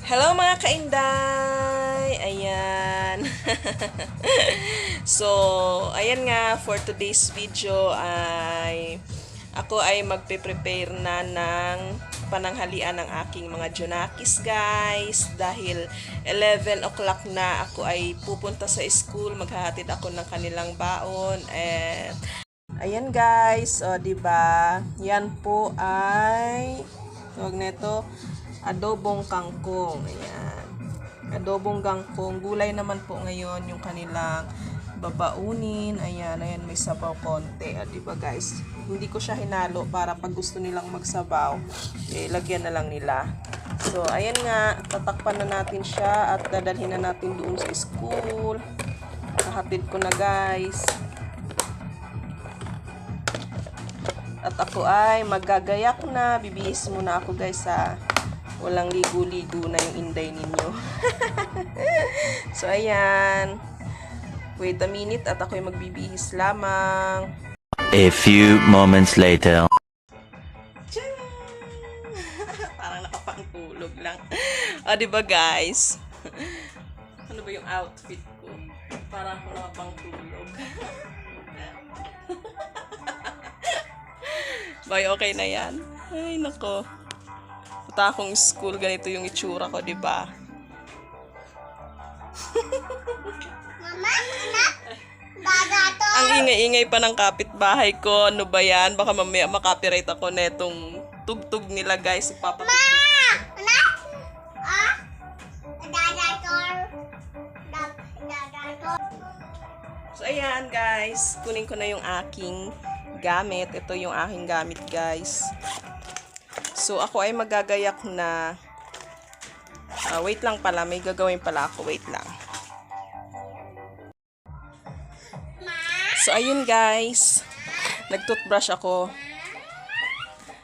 Hello mga kainday! Ayan. So, ayan nga, for today's video ay ako ay magpe-prepare na ng pananghalian ng aking mga Junakis guys. Dahil 11 o'clock na ako ay pupunta sa school. Maghahatid ako ng kanilang baon. And ayan guys, o diba? Yan po ay tawag nito adobong kangkong. Ayan. Adobong kangkong. Gulay naman po ngayon yung kanilang babaunin. Ayan, ayan, may sabaw konti. Diba guys? Hindi ko siya hinalo para pag gusto nilang magsabaw, lagyan na lang nila. So, ayan nga. Tatakpan na natin siya at dadalhin na natin doon sa school. Kahatid ko na guys. At ako ay magagayak na. Bibihis muna ako guys sa walang ligo-ligo na yung inday ninyo. So, ayan. Wait a minute at ako'y magbibihis lamang. A few moments later. Tiyang! Parang nakapangtulog lang. Diba guys? Ano ba yung outfit ko? Parang ako nakapangtulog. Bay, okay na yan? Ay, nako. Punta akong school, ganito yung itsura ko, di ba? Mama, anak, baga to. Ang ingay-ingay pa ng kapitbahay ko. Ano ba yan? Baka mamaya makopyright ako netong tugtog nila, guys. Ipapatugtog. Anak, dadator. Dadator. So, ayan, guys. Kunin ko na yung aking gamit. Ito yung aking gamit, guys. So, ako ay magagayak na wait lang pala. May gagawin pala ako. Wait lang. So, ayun guys. Nag-toothbrush ako.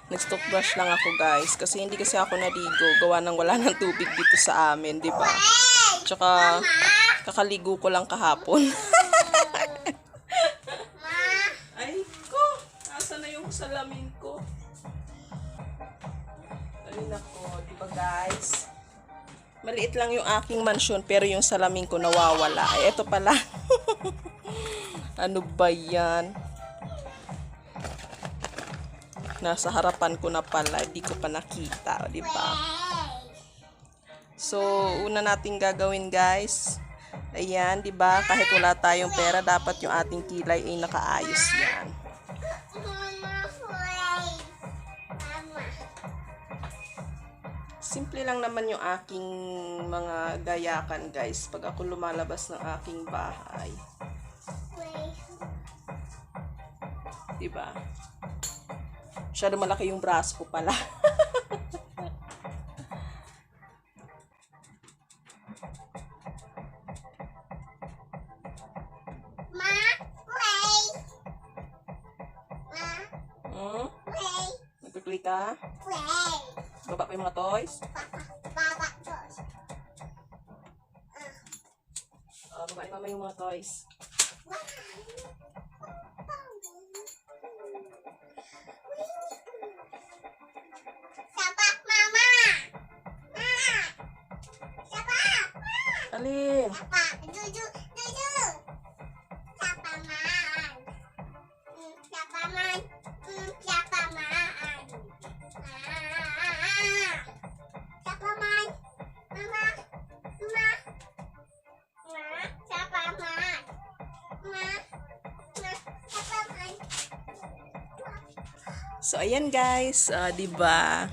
Nag-toothbrush lang ako guys. Kasi hindi kasi ako naligo. Gawa ng wala ng tubig dito sa amin. Diba? Tsaka, kakaligo ko lang kahapon. Ay ko! Asa na yung salamin ko? Ay nako, diba guys? Maliit lang yung aking mansyon pero yung salamin ko nawawala. Ay, eto pala. Ano ba yan? Nasa harapan ko na pala. Di ko pa nakita. Diba? So, una nating gagawin guys. Ayan, diba? Kahit wala tayong pera, dapat yung ating kilay ay nakaayos yan. Simple lang naman yung aking mga gayakan guys. Pag ako lumalabas ng aking bahay. Diba? Masyado malaki yung braso ko pala. Nagpipli ka? Baba pa yung mga toys? Baba ni mama yung mga toys. Sapak mama. Sapak. Alin? Sapak. Juju. Sapaman. Sapaman. Sapaman. Sapaman. Mama. Mama. Sapaman. Mama. Sapaman. So, ayan guys. Diba?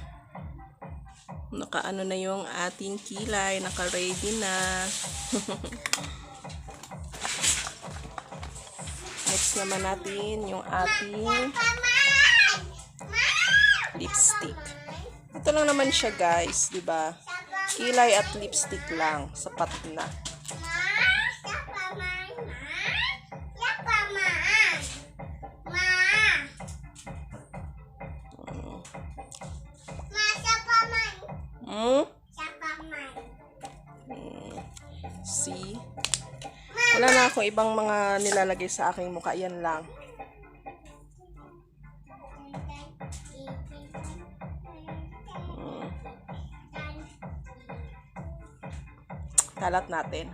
Nakaano na yung ating kilay. Naka-ready na. Next naman natin yung ating lipstick. Ito lang naman siya guys. Diba? Kilay at lipstick lang. Sapat na. Hmm? Sa kamay. See? Wala na akong ibang mga nilalagay sa aking mukha. Yan lang. Kalat natin.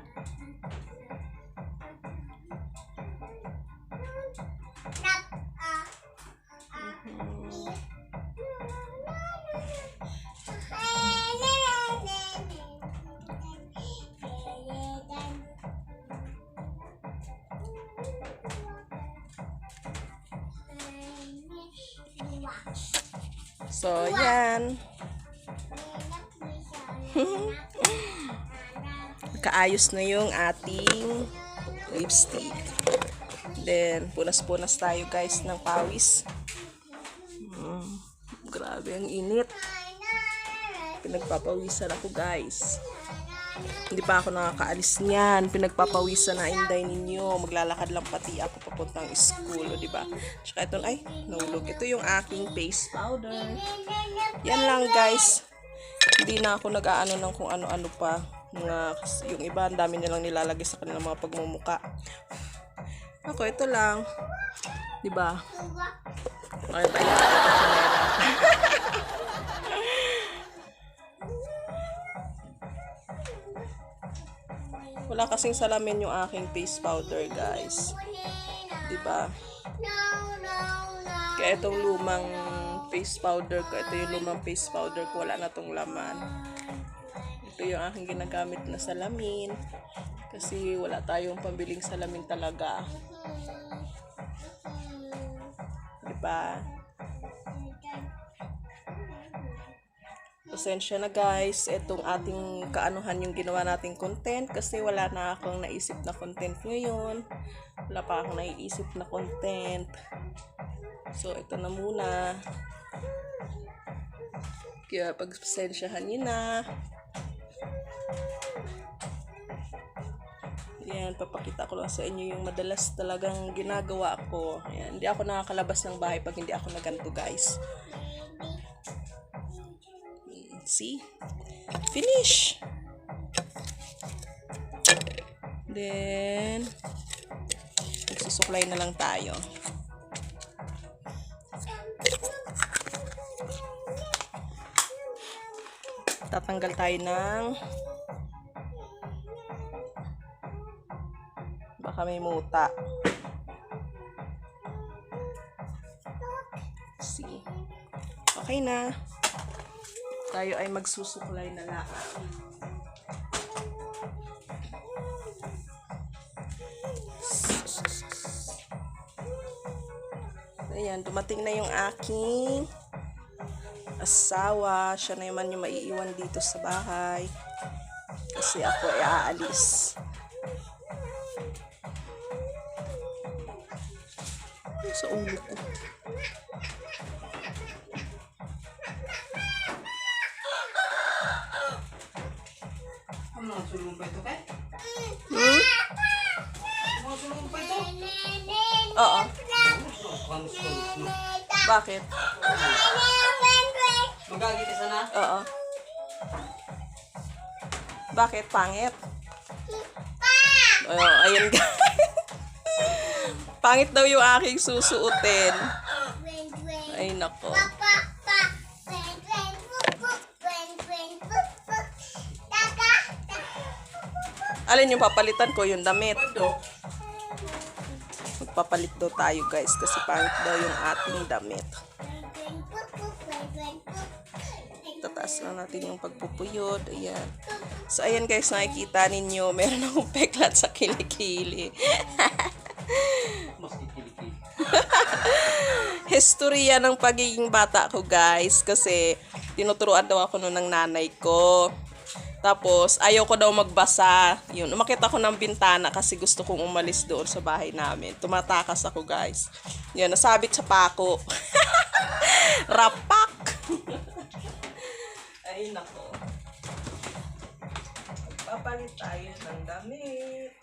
So, yan. Kaayos na yung ating lipstick. Then, punas-punas tayo guys ng pawis. Grabe ang init. Pinagpapawisan ako guys. Hindi pa ako nakakaalis niyan. Pinagpapawisan na inday ninyo. Maglalakad lang pati ako papuntang school, o diba? Tsaka ito, ay, nahulog. Ito yung aking face powder. Yan lang guys. Hindi na ako nag-aano ng kung ano-ano pa. Yung iba, ang dami nilang nilalagay sa kanilang mga pagmumuka. Ako, ito lang. Diba? Okay, tayo. Wala kasing salamin yung aking face powder, guys. Diba? Kaya itong lumang face powder ko, ito yung lumang face powder ko, wala na tong laman. Ito yung aking ginagamit na salamin. Kasi wala tayong pambiling salamin talaga. Diba? Pasensya na guys, itong ating kaanuhan yung ginawa nating content kasi wala na akong naisip na content ngayon. Wala pa akong naiisip na content. So, ito na muna. Kaya pagpasensyahan nyo na. Yan, papakita ko lang sa inyo yung madalas talagang ginagawa ko. Yan, hindi ako nakakalabas ng bahay pag hindi ako naganto guys. See? Finish! Then, magsusuklay na lang tayo. Tatanggal tayo ng baka may muta. See? Okay na. Tayo ay magsusuklay na lang. Ayan, dumating na yung aking asawa. Siya na naman yung maiiwan dito sa bahay. Kasi ako ay aalis. Sa ulo ko. Mga sulong pa ito, kay? Hmm? Mga sulong pa ito? Oo. Kamus. Bakit? Magagi ka sana? Oo. Bakit? Pangit? Oh, ayun guys. Pangit daw yung aking susuotin. Ay nako. Alin yung papalitan ko? Yung damit. Magpapalit daw tayo guys kasi pangit daw yung ating damit. Tataas lang natin yung pagpupuyod. Ayan. So ayan guys, nakikita ninyo meron akong peklat sa kilikili. Mas kikilikili. Historya ng pagiging bata ko guys kasi tinuturuan daw ako noon ng nanay ko. Tapos, ayaw ko daw magbasa. Yun, umakit ako ng bintana kasi gusto kong umalis doon sa bahay namin. Tumatakas ako, guys. Yun, nasabit sa pako. Rapak! Ay, nako. Papalit tayo ng damit.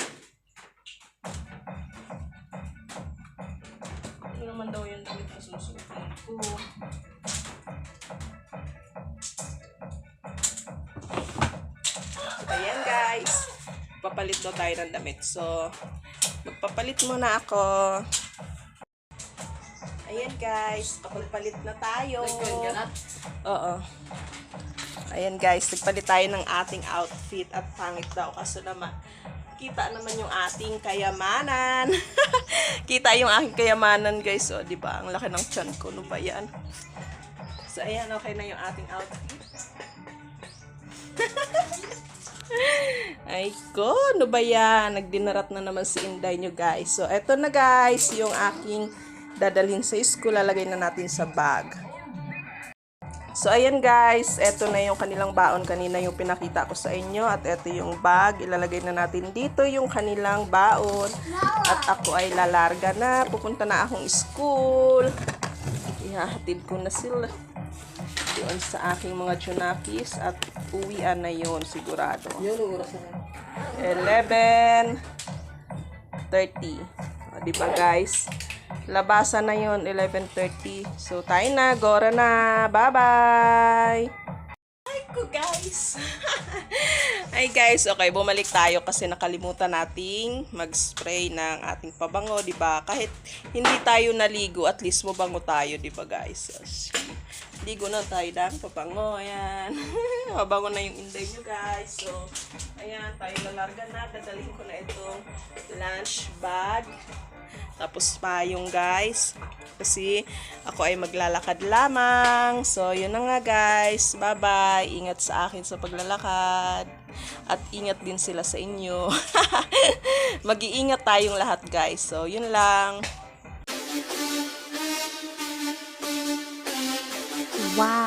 Ano naman daw yung damit na susukin ko? guys. Papalit daw tayo ng damit. So, magpapalit muna ako. Ayan guys, papagpalit na tayo. Oo. Ayan guys, nagpalit tayo ng ating outfit at pangit daw kaso naman kita naman yung ating kayamanan. Kita yung aking kayamanan guys. So, di ba? Ang laki ng tiyan ko. Ano ba yan? So, ayan. Okay na yung ating outfit. Ay ko, ano ba yan? Nagdinarat na naman si Inday nyo guys. So, eto na guys, yung aking dadalhin sa school. Lalagay na natin sa bag. So, ayan guys, eto na yung kanilang baon. Kanina yung pinakita ko sa inyo. At eto yung bag. Ilalagay na natin dito yung kanilang baon. At ako ay lalarga na. Pupunta na akong school. Ihahatid ko na sila doon sa aking mga tsunakis. At uwian na yun sigurado. Yun, oras na. 11:30. O, diba guys? Labasan na yun, 11:30. So, tayo na. Gora na. Bye-bye! Ay ko, guys! Ay, guys. Okay, bumalik tayo kasi nakalimutan nating mag-spray ng ating pabango, diba? Kahit hindi tayo naligo, at least mabango tayo, diba, guys? So, ligo na tayo ng pabango. Ayan. Mabango na yung inday nyo, guys. So, ayan. Tayo lalarga na. Dadalhin ko na itong lunch bag. Tapos payong guys. Kasi ako ay maglalakad lamang. So, yun na nga guys. Bye-bye. Ingat sa akin sa paglalakad. At ingat din sila sa inyo. Mag-iingat tayong lahat guys. So, yun lang. Wow!